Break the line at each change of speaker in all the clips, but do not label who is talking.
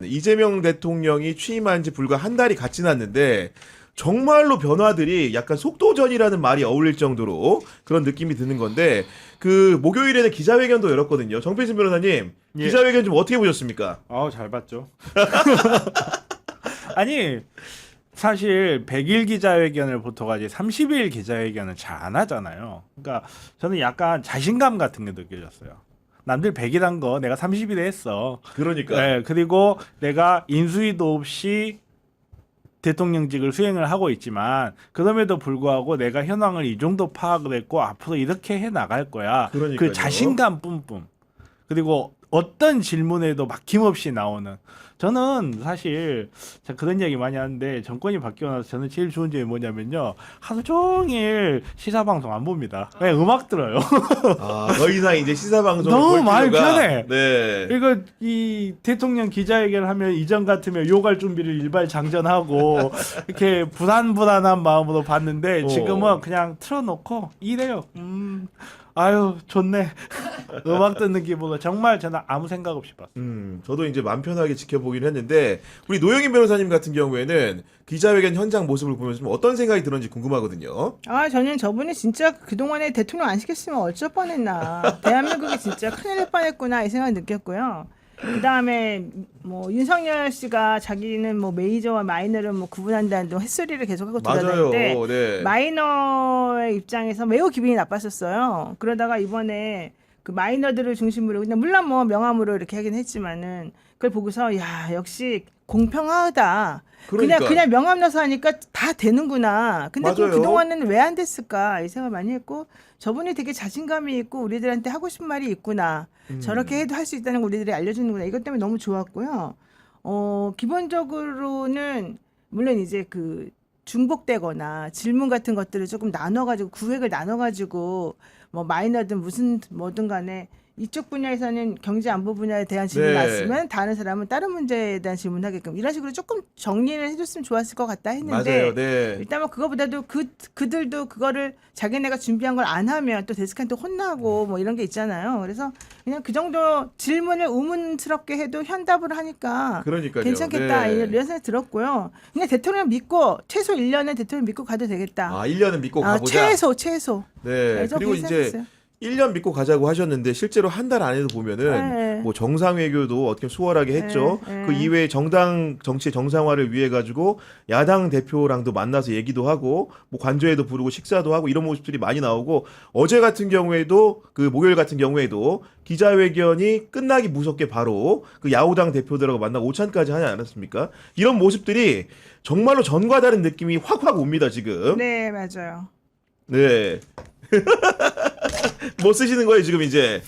이재명 대통령이 취임한 지 불과 한 달이 갓 지났는데 정말로 변화들이 약간 속도전이라는 말이 어울릴 정도로 그런 느낌이 드는 건데 그 목요일에는 기자회견도 열었거든요. 정필진 변호사님
예.
기자회견 좀 어떻게 보셨습니까?
잘 봤죠. 아니 사실 100일 기자회견을 보통 하지 30일 기자회견은 잘 안 하잖아요. 그러니까 저는 약간 자신감 같은 게 느껴졌어요. 남들 100일 한 거 내가 30일에 했어.
그러니까
네, 그리고 내가 인수위도 없이 대통령직을 수행을 하고 있지만 그럼에도 불구하고 내가 현황을 이 정도 파악을 했고 앞으로 이렇게 해 나갈 거야.
그러니까요.
그 자신감 뿜뿜. 그리고 어떤 질문에도 막힘없이 나오는. 저는 사실 그런 얘기 많이 하는데 정권이 바뀌고 나서 저는 제일 좋은 점이 뭐냐면요. 하루 종일 시사방송 안 봅니다. 그냥 음악 들어요.
더 이상 이제 시사 방송을
너무
볼
마음이
필요가
편해.
네.
이거 이 대통령 기자회견 하면 이전 같으면 욕할 준비를 일발장전하고 이렇게 불안한 마음으로 봤는데 지금은 그냥 틀어놓고 이래요. 아유 좋네. 음악 듣는 기분으로 정말 저는 아무 생각 없이 봤어요.
저도 이제 마음 편하게 지켜보긴 했는데 우리 노영인 변호사님 같은 경우에는 기자회견 현장 모습을 보면서 좀 어떤 생각이 들었는지 궁금하거든요.
저는 저분이 진짜 그동안에 대통령 안 시켰으면 어쩔 뻔했나. 대한민국이 진짜 큰일 날 뻔했구나 이 생각 느꼈고요. 그 다음에 뭐 윤석열 씨가 자기는 뭐 메이저와 마이너를 뭐 구분한다는 둥 햇소리를 계속하고
맞아요.
돌아다니는데
네.
마이너의 입장에서 매우 기분이 나빴었어요. 그러다가 이번에 그 마이너들을 중심으로 그냥 물론 뭐 명함으로 이렇게 하긴 했지만은 그걸 보고서 야 역시 공평하다.
그러니까.
그냥 명함 넣어서 하니까 다 되는구나. 근데
맞아요.
그동안은 왜 안 됐을까 이 생각 많이 했고 저분이 되게 자신감이 있고 우리들한테 하고 싶은 말이 있구나. 저렇게 해도 할 수 있다는 걸 우리들이 알려주는구나. 이것 때문에 너무 좋았고요. 기본적으로는 물론 이제 그 중복되거나 질문 같은 것들을 조금 나눠가지고 구획을 나눠가지고 뭐 마이너든 무슨 뭐든 간에 이쪽 분야에서는 경제 안보 분야에 대한 질문이
네.
났으면 다른 사람은 다른 문제에 대한 질문하게끔 이런 식으로 조금 정리를 해줬으면 좋았을 것 같다 했는데
맞아요. 네.
일단 뭐 그거보다도 그들도 그거를 자기네가 준비한 걸 안 하면 또 데스크한테 혼나고 뭐 이런 게 있잖아요. 그래서 그냥 그 정도 질문을 우문스럽게 해도 현답을 하니까
그러니까요.
괜찮겠다
네.
이런 생각이 들었고요. 그냥 대통령 믿고 최소 1년은 대통령 믿고 가도 되겠다.
1년은 믿고 가보자.
최소.
네.
저
그리고
그렇게
이제
생각했어요.
1년 믿고 가자고 하셨는데 실제로 한 달 안에도 보면은
네.
뭐 정상외교도 어떻게 수월하게 했죠.
네.
그 이외에 정당 정치 정상화를 위해 가지고 야당 대표랑도 만나서 얘기도 하고 뭐 관저에도 부르고 식사도 하고 이런 모습들이 많이 나오고 어제 같은 경우에도 그 목요일 같은 경우에도 기자회견이 끝나기 무섭게 바로 그 야후당 대표들하고 만나고 오찬까지 하지 않았습니까? 이런 모습들이 정말로 전과 다른 느낌이 확확 옵니다 지금.
네, 맞아요.
네. 뭐 쓰시는 거예요 지금 이제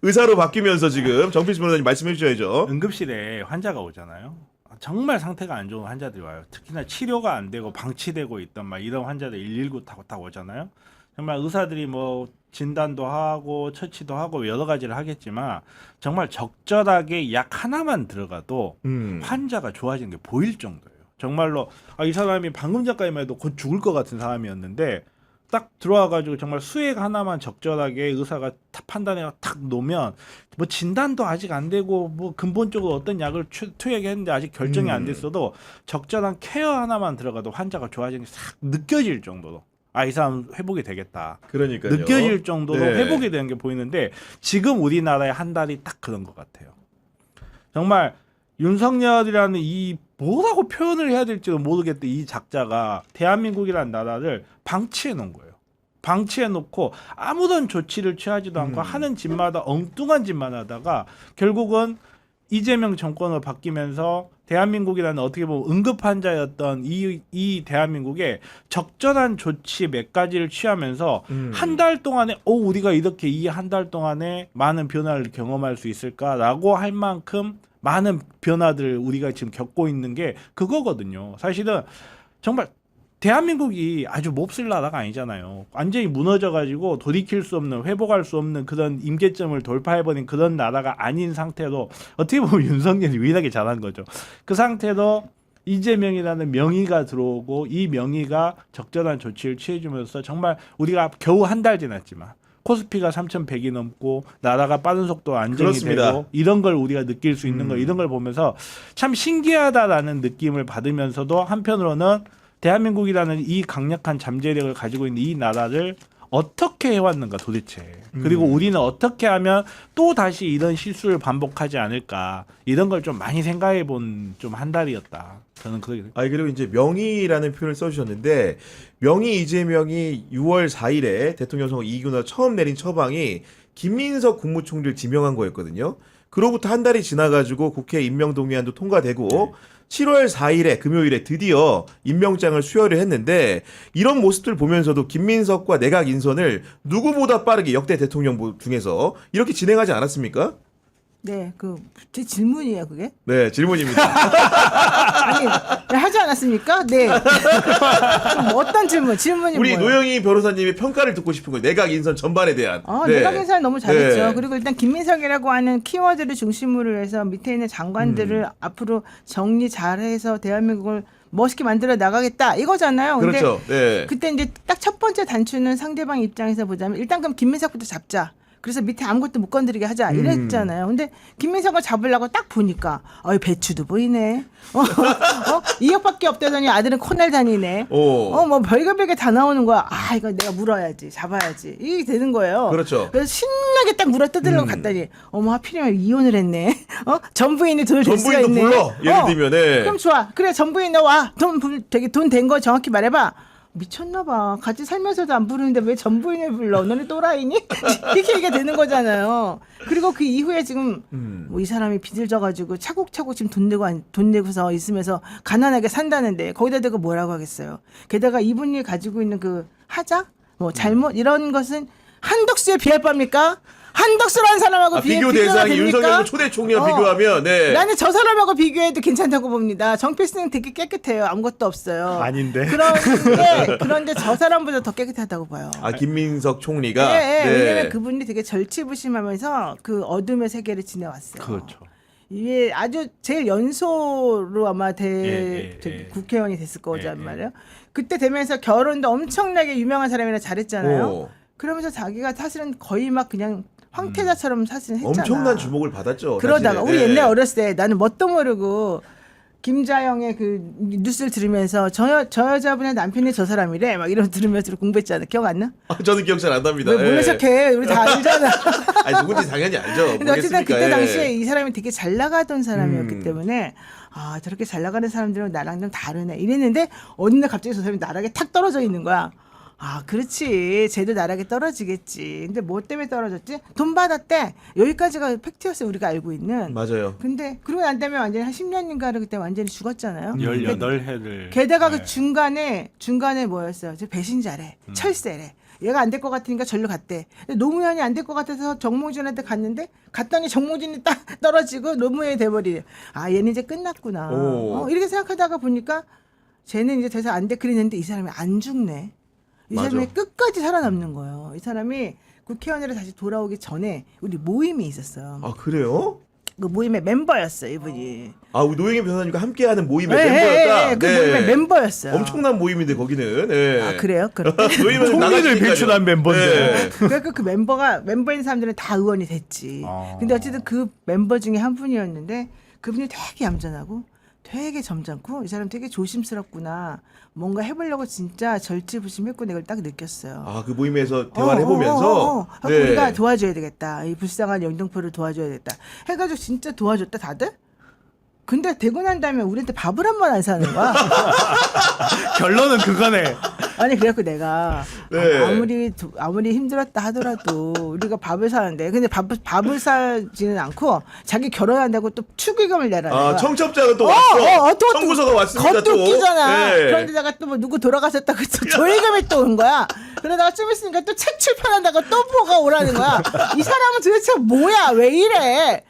의사로 바뀌면서 지금 정필수 변호사님 말씀해 주셔야죠.
응급실에 환자가 오잖아요. 정말 상태가 안 좋은 환자들이 와요. 특히나 치료가 안 되고 방치되고 있던 막 이런 환자들 119 타고 딱 오잖아요. 정말 의사들이 뭐 진단도 하고 처치도 하고 여러 가지를 하겠지만 정말 적절하게 약 하나만 들어가도 환자가 좋아지는 게 보일 정도예요. 정말로 이 사람이 방금 전까지만 해도 곧 죽을 것 같은 사람이었는데 딱 들어와가지고 정말 수액 하나만 적절하게 의사가 탁 판단해서 탁 놓으면 뭐 진단도 아직 안 되고 뭐 근본적으로 어떤 약을 투약했는데 아직 결정이 안 됐어도 적절한 케어 하나만 들어가도 환자가 좋아지는 게 싹 느껴질 정도로 이 사람 회복이 되겠다.
그러니까요.
느껴질 정도로
네.
회복이 되는 게 보이는데 지금 우리나라의 한 달이 딱 그런 것 같아요. 정말 윤석열이라는 이 뭐라고 표현을 해야 될지도 모르겠던 이 작자가 대한민국이라는 나라를 방치해 놓은 거예요. 방치해 놓고 아무런 조치를 취하지도 않고 하는 짓마다 엉뚱한 짓만 하다가 결국은 이재명 정권으로 바뀌면서 대한민국이라는 어떻게 보면 응급 환자였던 이 대한민국에 적절한 조치 몇 가지를 취하면서 한 달 동안에 우리가 이렇게 이 한 달 동안에 많은 변화를 경험할 수 있을까라고 할 만큼 많은 변화들을 우리가 지금 겪고 있는 게 그거거든요. 사실은 정말 대한민국이 아주 몹쓸 나라가 아니잖아요. 완전히 무너져가지고 돌이킬 수 없는 회복할 수 없는 그런 임계점을 돌파해버린 그런 나라가 아닌 상태로 어떻게 보면 윤석열이 유일하게 잘한 거죠. 그 상태로 이재명이라는 명의가 들어오고 이 명의가 적절한 조치를 취해주면서 정말 우리가 겨우 한 달 지났지만 코스피가 3,100이 넘고 나라가 빠른 속도 안정이
그렇습니다.
되고 이런 걸 우리가 느낄 수 있는 거 이런 걸 보면서 참 신기하다라는 느낌을 받으면서도 한편으로는 대한민국이라는 이 강력한 잠재력을 가지고 있는 이 나라를 어떻게 해왔는가 도대체. 그리고 우리는 어떻게 하면 또 다시 이런 실수를 반복하지 않을까. 이런 걸 좀 많이 생각해 본 좀 한 달이었다. 저는 그러게.
아 그리고 이제 명의라는 표현을 써주셨는데 명의 이재명이 6월 4일에 대통령 선거 이기고 나서 처음 내린 처방이 김민석 국무총리를 지명한 거였거든요. 그로부터 한 달이 지나가지고 국회 임명동의안도 통과되고 7월 4일에 금요일에 드디어 임명장을 수여를 했는데 이런 모습들 보면서도 김민석과 내각 인선을 누구보다 빠르게 역대 대통령 중에서 이렇게 진행하지 않았습니까?
네, 제 질문이에요, 그게?
네, 질문입니다.
아니, 하지 않았습니까? 네. 그럼 어떤 질문이
우리
뭐예요?
노영희 변호사님의 평가를 듣고 싶은 거예요. 내각 인선 전반에 대한. 네.
내각 인사는 너무 잘했죠.
네.
그리고 일단 김민석이라고 하는 키워드를 중심으로 해서 밑에 있는 장관들을 앞으로 정리 잘해서 대한민국을 멋있게 만들어 나가겠다 이거잖아요. 근데
그렇죠. 네.
그때 이제 딱 첫 번째 단추는 상대방 입장에서 보자면 일단 그럼 김민석부터 잡자. 그래서 밑에 아무것도 못 건드리게 하자 이랬잖아요. 근데 김민석을 잡으려고 딱 보니까 배추도 보이네. 2억밖에 없다더니 아들은 코넬 다니네. 뭐 별게 다 나오는 거야. 아 이거 내가 물어야지, 잡아야지 이게 되는 거예요.
그렇죠.
그래서 신나게 딱 물어 뜯으려고 갔더니 하필이면 이혼을 했네. 전부인이 돈을 댈 수가
전부인도
있네.
불러. 예를 들면
그럼 좋아. 그래 전부인 너 와. 돈 된 거 정확히 말해봐. 미쳤나봐. 같이 살면서도 안 부르는데 왜 전부인을 불러? 너네 또라이니? 이렇게 얘기가 되는 거잖아요. 그리고 그 이후에 지금 뭐 이 사람이 빚을 져가지고 차곡차곡 지금 돈 내고서 있으면서 가난하게 산다는데 거기다 대고 뭐라고 하겠어요. 게다가 이분이 가지고 있는 그 하자, 뭐 잘못 이런 것은 한덕수에 비할 바입니까? 한덕수라는 사람하고
비교
비교가
대상이
됩니까?
윤석열 초대 총리와 비교하면 네.
나는 저 사람하고 비교해도 괜찮다고 봅니다. 정필승은 되게 깨끗해요. 아무것도 없어요.
아닌데.
그런데 저 사람보다 더 깨끗하다고 봐요.
김민석 총리가
네. 왜냐면 그분이 되게 절치부심하면서 그 어둠의 세계를 지내왔어요.
그렇죠.
이게 아주 제일 연소로 아마
예.
국회의원이 됐을 거란 말이에요. 그때 되면서 결혼도 엄청나게 유명한 사람이라 잘했잖아요. 그러면서 자기가 사실은 거의 막 그냥 황태자처럼 사실은 했잖아.
엄청난 주목을 받았죠.
그러다가
사실은.
우리 옛날 어렸을 때 나는 뭣도 모르고 김자영의 그 뉴스를 들으면서 저 여자분의 남편이 저 사람이래 막 이런 들으면서 공부했잖아. 기억 안 나?
저는 기억 잘 안 납니다.
왜 모른 척해? 우리 다 알잖아.
아니 누군지 당연히 알죠.
근데 어쨌든
모르겠습니까?
그때
예.
당시에 이 사람이 되게 잘 나가던 사람이었기 때문에 저렇게 잘 나가는 사람들은 나랑 좀 다르네 이랬는데 어느 날 갑자기 저 사람이 나락에 탁 떨어져 있는 거야. 그렇지. 쟤도 나락에 떨어지겠지. 근데 뭐 때문에 떨어졌지? 돈 받았대. 여기까지가 팩트였어요. 우리가 알고 있는.
맞아요.
근데 그러고 난 다음에 완전히 한 10년인가를 그때 완전히 죽었잖아요.
18회를.
게다가 그 중간에 뭐였어요? 저 배신자래. 철새래. 얘가 안 될 것 같으니까 절로 갔대. 근데 노무현이 안 될 것 같아서 정몽준한테 갔는데 갔더니 정몽준이 딱 떨어지고 노무현이 돼버리네. 얘는 이제 끝났구나. 이렇게 생각하다가 보니까 쟤는 이제 더 이상 안 돼 그랬는데 이 사람이 안 죽네. 이
맞아.
사람이 끝까지 살아남는 거예요. 이 사람이 국회의원으로 다시 돌아오기 전에 우리 모임이 있었어요.
그래요?
그 모임의 멤버였어요, 이분이.
우리 노영희 변호사님과 함께하는 모임의 멤버였다.
그 모임의 멤버였어요.
엄청난 모임인데 거기는. 네.
그래요?
총리를 배출한 멤버인데.
그러니까 그 멤버인 사람들은 다 의원이 됐지. 근데 어쨌든 그 멤버 중에 한 분이었는데 그분이 되게 얌전하고 되게 점잖고 이 사람 되게 조심스럽구나. 뭔가 해보려고 진짜 절치부심했고 내가 딱 느꼈어요.
그 모임에서 대화를 해보면서
우리가 도와줘야 되겠다. 이 불쌍한 영등포를 도와줘야 되겠다. 해가지고 진짜 도와줬다 다들. 근데 되고 난 다음에 우리한테 밥을 한 번 안 사는 거야.
결론은 그거네.
아니 그래갖고 내가
네.
아무리 힘들었다 하더라도 우리가 밥을 사는데 근데 밥을 사지는 않고 자기 결혼한다고 또 축의금을 내라는 거야.
청첩장은 또 왔어.
또
청구서가 왔습니다.
그것도
또.
웃기잖아.
네.
그런데다가 또 뭐 누구 돌아가셨다고 또 조의금이 또 온 거야. 그러다가 좀 있으니까 또 책 출판한다고 또 뭐가 오라는 거야. 이 사람은 도대체 뭐야? 왜 이래?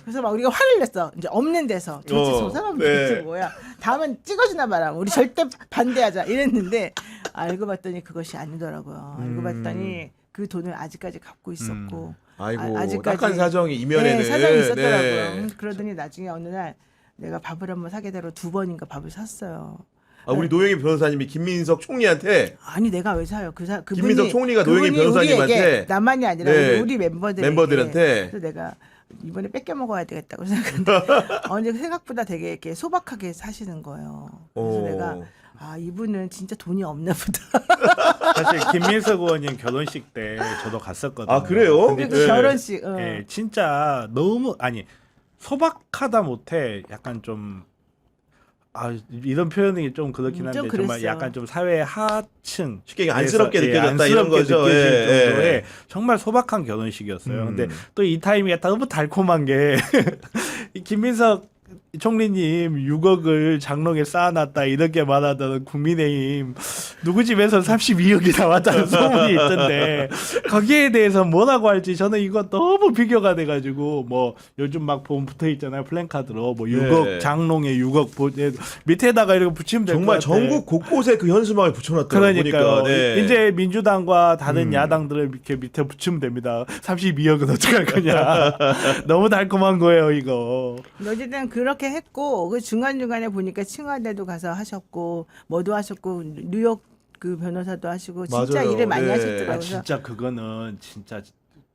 그래서 막 우리가 화를 냈어. 이제 없는 데서. 도대체 저 사람은 도대체 뭐야? 다음엔 찍어주나 봐라. 우리 절대 반대하자. 이랬는데 알고 봤더니 그것이 아니더라고요. 알고 봤더니 그 돈을 아직까지 갖고 있었고.
아이고 딱한 사정이 이면에는.
네, 사정이 있었더라고요.
네.
그러더니 나중에 어느 날 내가 밥을 한번 사게 되로 2번인가 밥을 샀어요.
우리 노영희 변호사님이 김민석 총리한테
아니 내가 왜 사요? 그분이
김민석 총리가 노영희
그분이
변호사님한테
우리에게 나만이 아니라
네,
우리
멤버들한테
그래서 내가 이번에 뺏겨 먹어야 되겠다고 생각했는데 근데 생각보다 되게 이렇게 소박하게 사시는 거예요. 그래서 내가 이분은 진짜 돈이 없나 보다.
사실 김민석 의원님 결혼식 때 저도 갔었거든요.
아, 그래요?
근데
그 결혼식.
예, 진짜 너무 소박하다 못해 약간 좀 이런 표현이 좀 그렇긴 한데
좀
정말
그랬어.
약간 좀 사회 하층
쉽게 안쓰럽게 느껴졌다
안쓰럽게
이런 거죠.
느껴질
예,
정도의
예.
정말 소박한 결혼식이었어요. 근데 또 이 타이밍에 너무 달콤한 게 이 김민석 총리님 6억을 장롱에 쌓아놨다 이렇게 말하던 국민의힘 누구 집에서 32억이 나왔다는 소문이 있던데 거기에 대해서 뭐라고 할지 저는 이거 너무 비교가 돼가지고 뭐 요즘 막 보면 붙어있잖아요 플랜카드로 뭐 6억
네.
장롱에 6억 밑에다가 이렇게 붙이면 될 것
정말
같아.
전국 곳곳에 그 현수막을 붙여놨더라고요.
그러니까요.
보니까. 네.
이제 민주당과 다른 야당들을 이렇게 밑에 붙이면 됩니다. 32억은 어떡할 거냐. 너무 달콤한 거예요, 이거.
어쨌든 그렇게 했고 그 중간중간에 보니까 청와대도 가서 하셨고 뭐도 하셨고 뉴욕 그 변호사도 하시고 진짜
맞아요.
일을 많이
네.
하셨더라고요.
진짜 그거는 진짜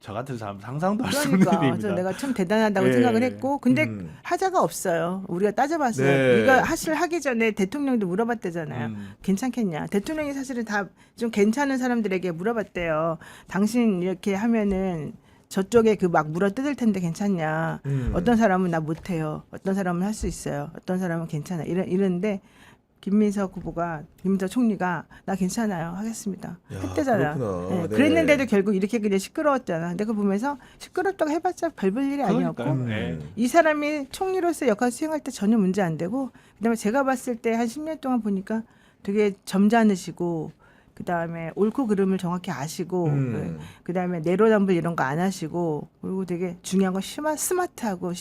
저 같은 사람 상상도 할 수 없는
그러니까
일입니다.
그래서 내가 참 대단하다고
예.
생각을 했고 근데 하자가 없어요. 우리가 따져봤어요.
네.
이거 하기 전에 대통령도 물어봤대잖아요. 괜찮겠냐. 대통령이 사실은 다 좀 괜찮은 사람들에게 물어봤대요. 당신 이렇게 하면은 저쪽에 그 막 물어 뜯을 텐데 괜찮냐. 어떤 사람은 나 못해요. 어떤 사람은 할 수 있어요. 어떤 사람은 괜찮아. 이러는데 김민석 총리가 나 괜찮아요. 하겠습니다.
야,
했대잖아.
그렇구나. 네.
그랬는데도 결국 이렇게 그냥 시끄러웠잖아. 근데 그거 보면서 시끄럽다고 해봤자 별볼 일이 아니었고
그러니까요. 네.
이 사람이 총리로서 역할 수행할 때 전혀 문제 안 되고 그다음에 제가 봤을 때 한 10년 동안 보니까 되게 점잖으시고 그다음에 옳고 그름을 정확히 아시고 그다음에 내로남불 이런 거 안 하시고 그리고 되게 중요한 건 스마트하고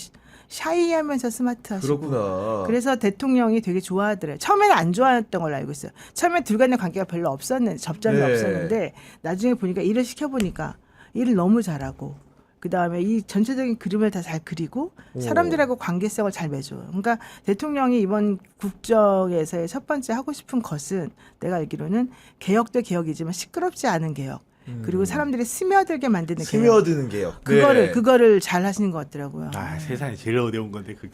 샤이하면서 스마트하시고
그렇구나.
그래서 대통령이 되게 좋아하더래요. 처음에는 안 좋아했던 걸로 알고 있어요. 처음에 둘 간의 관계가 별로 없었는데 접점이
네.
없었는데 나중에 보니까 일을 시켜보니까 일을 너무 잘하고 그다음에 이 전체적인 그림을 다 잘 그리고 사람들하고 관계성을 잘 맺어요. 그러니까 대통령이 이번 국정에서의 첫 번째 하고 싶은 것은 내가 알기로는 개혁도 개혁이지만 시끄럽지 않은 개혁. 그리고 사람들이 스며들게 만드는 개혁.
스며드는 개혁. 네.
그거를 잘 하시는 것 같더라고요.
세상에 제일 어려운 건데 그게.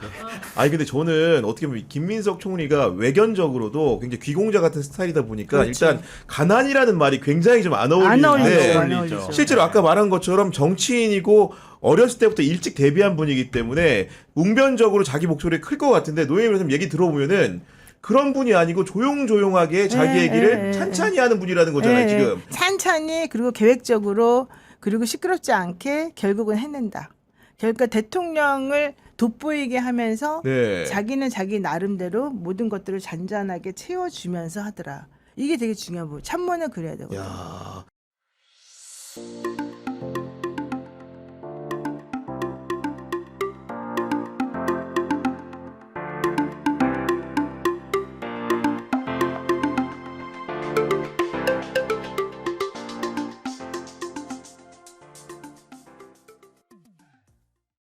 아니 근데 저는 어떻게 보면 김민석 총리가 외견적으로도 굉장히 귀공자 같은 스타일이다 보니까
그렇지.
일단 가난이라는 말이 굉장히 좀 안
안
어울리는데
어울리죠.
실제로 아까 말한 것처럼 정치인이고 어렸을 때부터 일찍 데뷔한 분이기 때문에 웅변적으로 자기 목소리 클 것 같은데 노예민 선생님 얘기 들어보면은 그런 분이 아니고 조용조용하게 자기 얘기를 찬찬히 하는 분이라는 거잖아요, 지금.
찬찬히 그리고 계획적으로 그리고 시끄럽지 않게 결국은 해낸다. 그러니까 대통령을 돋보이게 하면서
네.
자기는 자기 나름대로 모든 것들을 잔잔하게 채워주면서 하더라. 이게 되게 중요한 부분. 참모는 그래야 되거든요.
야,